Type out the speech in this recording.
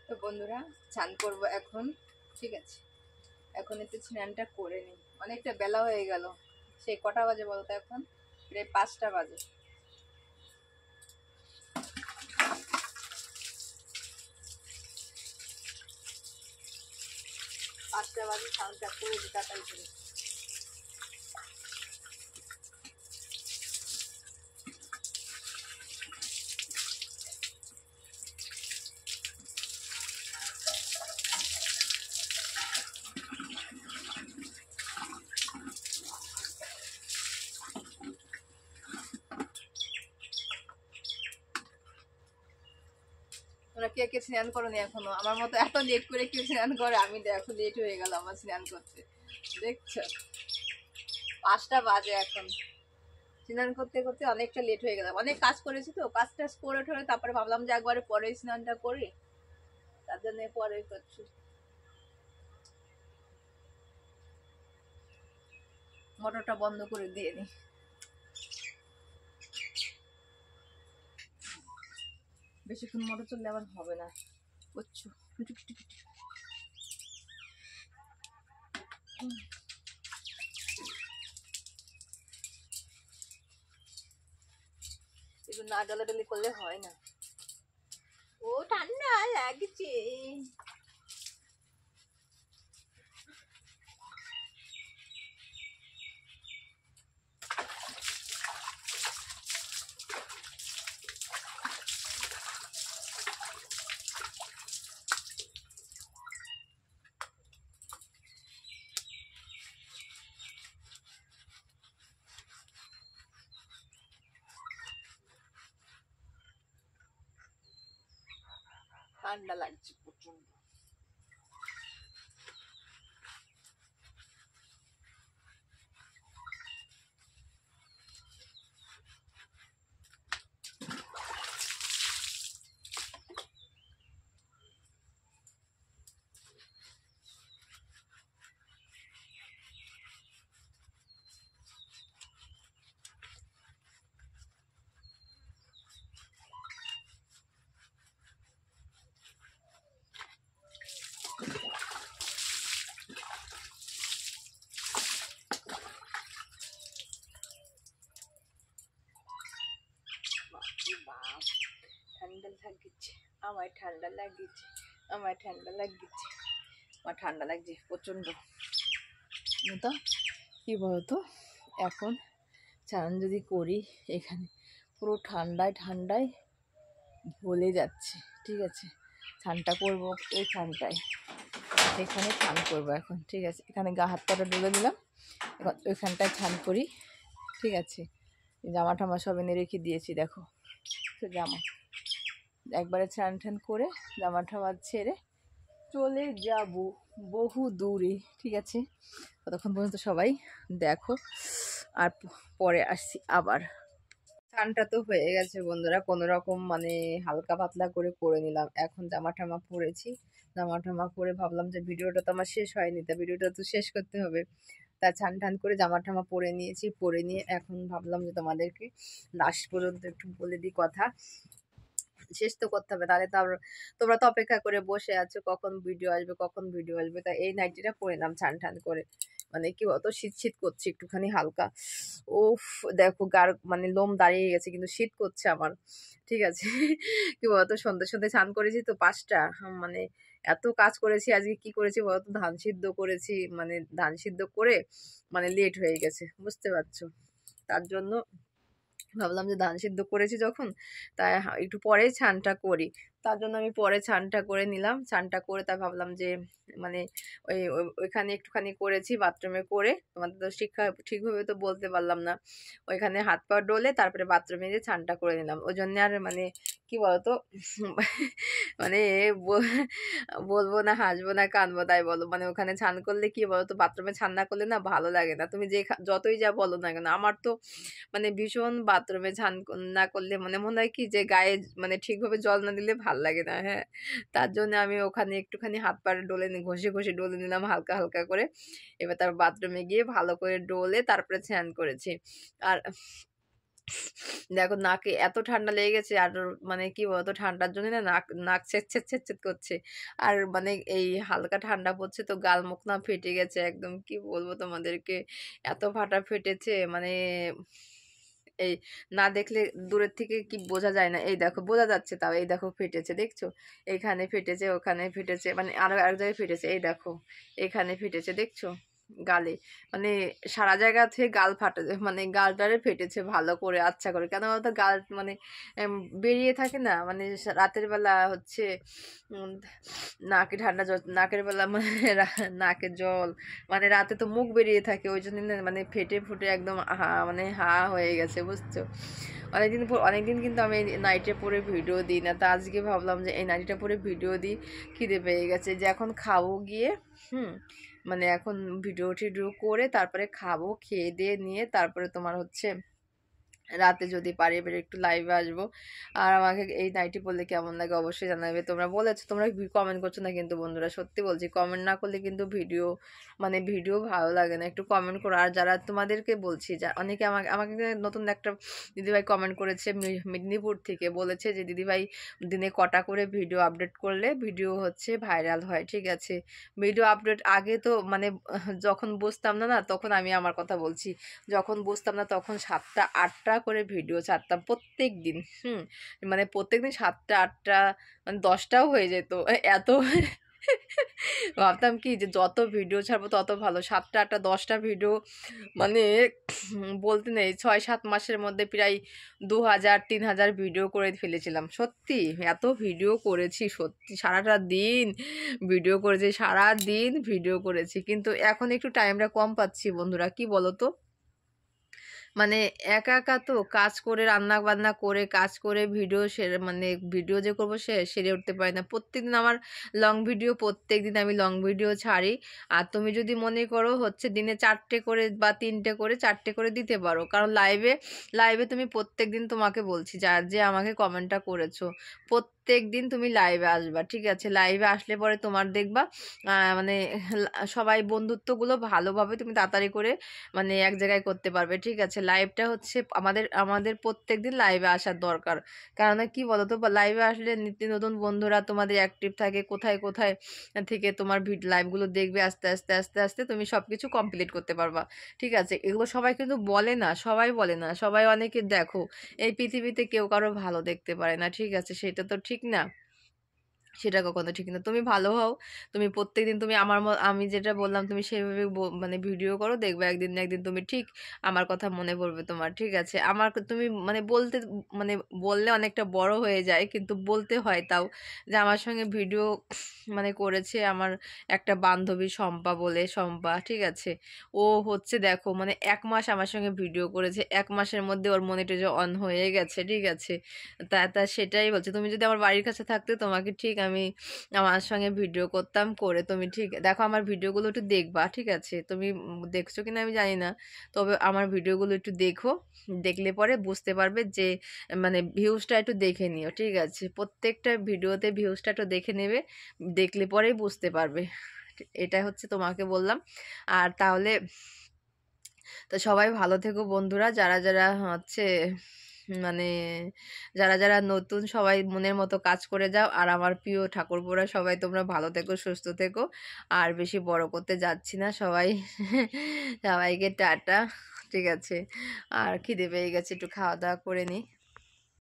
তো বন্ধুরা স্নান করবো এখন। ঠিক আছে, এখন একটু স্নানটা করে নিই, অনেকটা বেলা হয়ে গেল। সেই কটা বাজে বলতো? এখন প্রায় 5টা বাজে। স্নানটা করে দিই তাড়াতাড়ি করে। তোমরা কে কে স্নান করো নি এখনো? আমার মতো এত লেট করে কেউ স্নান করে? আমি দেখো লেট হয়ে গেল আমার স্নান করতে, দেখছো 5টা বাজে এখন। স্নান করতে করতে অনেকটা লেট হয়ে গেল, অনেক কাজ করেছি তো, কাজ টাজ করে ঠরে তারপরে ভাবলাম যে একবারে পরে স্নানটা করি, তার জন্য পরে করছি। মোটরটা বন্ধ করে দিয়ে নি। বেশিক্ষণ মোটর চললে আবার হবে না, বুঝছো? একটু না ডালাডালি করলে হয় না। ও ঠান্ডা লাগছে। ঠান্ডা লাগছে প্রচন্ড। ঠান্ডা লাগছে, আমার ঠান্ডা লাগছে, আমার ঠান্ডা লাগছে, আমার ঠান্ডা লাগছে প্রচন্ড। তো কি বলতো, এখন চান যদি করি এখানে পুরো ঠান্ডায় ঠান্ডায় ভুলে যাচ্ছে। ঠিক আছে, স্নানটা করবো এইখানটায়, এখানে স্নান করবো এখন। ঠিক আছে, এখানে গা হাত পাটা ডলে দিলাম, এখন ওইখানটায় স্নান করি। ঠিক আছে, জামা টামা সব এনে রেখে দিয়েছি, দেখো জামা একবারে স্নান টান করে জামা টামা ছেড়ে চলে যাব বহু দূরে। ঠিক আছে, ততক্ষণ পর্যন্ত সবাই দেখো, আর পরে আসছি আবার। স্নানটা তো হয়ে গেছে বন্ধুরা, কোনো রকম মানে হালকা পাতলা করে করে নিলাম। এখন জামা টামা পরেছি, জামা টামা পরে ভাবলাম যে ভিডিওটা তো আমার শেষ হয়নি, তা ভিডিওটা তো শেষ করতে হবে। তা ছান টান করে জামা টামা পরে নিয়েছি, পরে নিয়ে এখন ভাবলাম যে তোমাদেরকে লাস্ট পর্যন্ত একটু বলে দিই কথা, শেষ তো করতে হবে, তাহলে তো তোমরা তো অপেক্ষা করে বসে আছো কখন ভিডিও আসবে, কখন ভিডিও আসবে। তা এই নাইটিটা পরে নাম ছান টান করে, মানে কি বলতো শীত শীত করছে একটুখানি হালকা। উফ, দেখো গার মানে লোম দাঁড়িয়ে গেছে, কিন্তু শীত করছে আমার। ঠিক আছে, কি বলতো সন্ধ্যে সন্ধ্যে স্নান করেছি তো 5টা, মানে এত কাজ করেছি আজকে। কি করেছি বলতো, ধান সিদ্ধ করেছি, মানে ধান সিদ্ধ করে মানে লেট হয়ে গেছে, বুঝতে পারছো? তার জন্য ভাবলাম যে ধান সিদ্ধ করেছি যখন, তাই একটু পরে ছানটা করি। তার জন্য আমি পরে ছানটা করে নিলাম, ছানটা করে তাই ভাবলাম যে মানে ওইখানে একটুখানি করেছি বাথরুমে করে, তোমাদের তো ঠিকভাবে তো বলতে পারলাম না। ওইখানে হাত পা ডলে তারপরে বাথরুমে যে ছানটা করে নিলাম, ওই জন্য আর মানে কি বলতো মানে বলবো না হাসবো না কানবো তাই বলো, মানে ওখানে ছান করলে কি বলতো, বাথরুমে ছান না করলে না ভালো লাগে না। তুমি যে যতই যা বলো না কেন, আমার তো মানে ভীষণ বাথরুমে স্নান না করলে মনে মনে হয় কি যে গায়ে মানে ঠিকভাবে জল না দিলে ভাল লাগে না। হ্যাঁ, তার জন্য আমি ওখানে একটুখানি হাত পা ডলে ঘষে ঘষে ডলে নিলাম হালকা হালকা করে। এবার তার বাথরুমে গিয়ে ভালো করে ডলে তারপরে স্নান করেছি। আর দেখো নাকে এত ঠান্ডা লেগে গেছে, আর মানে কি বলতো ঠান্ডার জন্য না নাক নাক ছেট করছে। আর মানে এই হালকা ঠান্ডা পড়ছে তো গাল মুখ না ফেটে গেছে একদম, কি বলবো তোমাদেরকে, এত ফাটা ফেটেছে মানে এই না দেখলে দূরের থেকে কি বোঝা যায় না। এই দেখো বোঝা যাচ্ছে, তাও এই দেখো ফেটেছে, দেখছো? এইখানে ফেটেছে, ওখানে ফেটেছে, মানে আরো এক জায়গায় ফেটেছে, এই দেখো এখানে ফেটেছে, দেখছো? গালে, মানে সারা জায়গা থেকে গাল ফাটা, মানে গালটারে ফেটেছে ভালো করে আচ্ছা করে, কেন বলতো গাল মানে বেরিয়ে থাকে না, মানে রাতের বেলা হচ্ছে উম, নাকে ঠান্ডা জল, নাকের বেলা মানে নাকে জল, মানে রাতে তো মুখ বেরিয়ে থাকে, ওই জন্য না মানে ফেটে ফুটে একদম হা মানে হা হয়ে গেছে, বুঝছো? অনেকদিন কিন্তু আমি নাইটে পরে ভিডিও দিই না, তা আজকে ভাবলাম যে এই নাইটিটা পরে ভিডিও দিই। খিদে পেয়ে গেছে, যে এখন খাবো গিয়ে, হুম, মানে এখন ভিডিও টিডিও করে তারপরে খাবো, খেয়ে দিয়ে নিয়ে তারপরে তোমার হচ্ছে রাতে যদি পারি এবার একটু লাইভে আসবো। আর আমাকে এই নাইটি পরলে কেমন লাগে অবশ্যই জানাবে। তোমরা বলেছো, তোমরা কমেন্ট করছো না কিন্তু বন্ধুরা, সত্যি বলছি, কমেন্ট না করলে কিন্তু ভিডিও মানে ভিডিও ভালো লাগে না, একটু কমেন্ট করো। আর যারা তোমাদেরকে বলছি, যা অনেকে আমাকে আমাকে নতুন একটা দিদিভাই কমেন্ট করেছে মেদিনীপুর থেকে, বলেছে যে দিদিভাই দিনে কটা করে ভিডিও আপডেট করলে ভিডিও হচ্ছে ভাইরাল হয়। ঠিক আছে, ভিডিও আপডেট আগে তো মানে যখন বুঝতাম না না তখন আমি আমার কথা বলছি, যখন বুঝতাম না তখন 7টা 8টা করে ভিডিও ছাড়তাম প্রত্যেক দিন, মানে প্রত্যেক দিন 7টা 8টা, মানে 10টাও হয়ে যেত, এত ভাবতাম কি যে যত ভিডিও ছাড়বো তত ভালো, 7টা 8টা 10টা ভিডিও, মানে বলতে নেই 6-7 মাসের মধ্যে প্রায় 2000-3000 ভিডিও করে ফেলেছিলাম। সত্যি এত ভিডিও করেছি, সত্যি সারাটা দিন ভিডিও করেছি, সারা দিন ভিডিও করেছি, কিন্তু এখন একটু টাইমটা কম পাচ্ছি বন্ধুরা, কি বলো তো? মানে একা একা তো কাজ করে, রান্না বান্না করে, কাজ করে, ভিডিও সেরে মানে ভিডিও যে করবো সেরে উঠতে পারি না। প্রত্যেকদিন আমার লং ভিডিও, প্রত্যেকদিন আমি লং ভিডিও ছাড়ি। আর তুমি যদি মনে করো হচ্ছে দিনে 4টে করে বা 3টে করে 4টে করে দিতে পারো, কারণ লাইভে লাইভে তুমি প্রত্যেকদিন, তোমাকে বলছি যার যে আমাকে কমেন্টটা করেছো, প্রত্যেক দিন তুমি লাইভে আসবা, ঠিক আছে? লাইভে আসলে পরে তোমার দেখবা মানে সবাই বন্ধুত্বগুলো ভালোভাবে তুমি তাড়াতাড়ি করে মানে এক জায়গায় করতে পারবে, ঠিক আছে? লাইভটা হচ্ছে আমাদের আমাদের প্রত্যেকদিন লাইভে আসার দরকার, কারণ কি বলতো, লাইভে আসলে নিত্য নতুন বন্ধুরা তোমাদের অ্যাক্টিভ থাকে, কোথায় কোথায় থেকে তোমার লাইভগুলো দেখবে, আস্তে আস্তে আস্তে আস্তে তুমি সবকিছু কমপ্লিট করতে পারবা, ঠিক আছে? এগুলো সবাই কিন্তু বলে না, সবাই বলে না, সবাই অনেকে দেখো এই পৃথিবীতে কেউ কারো ভালো দেখতে পারে না, ঠিক আছে? সেটা তো ঠিক না, সেটা কখনো ঠিক না। তুমি ভালো হও, তুমি প্রত্যেকদিন তুমি আমি যেটা বললাম তুমি সেভাবে মানে ভিডিও করো, দেখবে একদিন না একদিন তুমি ঠিক আমার কথা মনে পড়বে তোমার, ঠিক আছে? আমার তুমি মানে বলতে মানে বললে অনেকটা বড় হয়ে যায়, কিন্তু বলতে হয় তাও, যে আমার সঙ্গে ভিডিও মানে করেছে আমার একটা বান্ধবী শম্পা বলে, শম্পা, ঠিক আছে? ও হচ্ছে দেখো মানে 1 মাস আমার সঙ্গে ভিডিও করেছে, 1 মাসের মধ্যে ওর মনিটরে অন হয়ে গেছে, ঠিক আছে? তা তা সেটাই বলছি, তুমি যদি আমার বাড়ির কাছে থাকতে তোমাকে ঠিক আমি আমার সঙ্গে ভিডিও করতাম, করে তুমি ঠিক দেখো আমার ভিডিওগুলো একটু দেখবা, ঠিক আছে? তুমি দেখছো কিনা আমি জানি না, তবে আমার ভিডিওগুলো একটু দেখো, দেখলে পরে বুঝতে পারবে যে মানে ভিউজটা একটু দেখে নিও, ঠিক আছে? প্রত্যেকটা ভিডিওতে ভিউজটা একটু দেখে নেবে, দেখলে পরেই বুঝতে পারবে, এটা হচ্ছে তোমাকে বললাম। আর তাহলে তো সবাই ভালো থেকো বন্ধুরা, যারা যারা হচ্ছে মানে যারা যারা নতুন সবাই মনের মতো কাজ করে যাও। আর আমার প্রিয় ঠাকুরপোরা সবাই তোমরা ভালো থেকো, সুস্থ থেকো। আর বেশি বড় করতে যাচ্ছি না, সবাই সবাইকে টাটা, ঠিক আছে? আর খিদে পেয়ে গেছে, একটু খাওয়া দাওয়া করে নিই।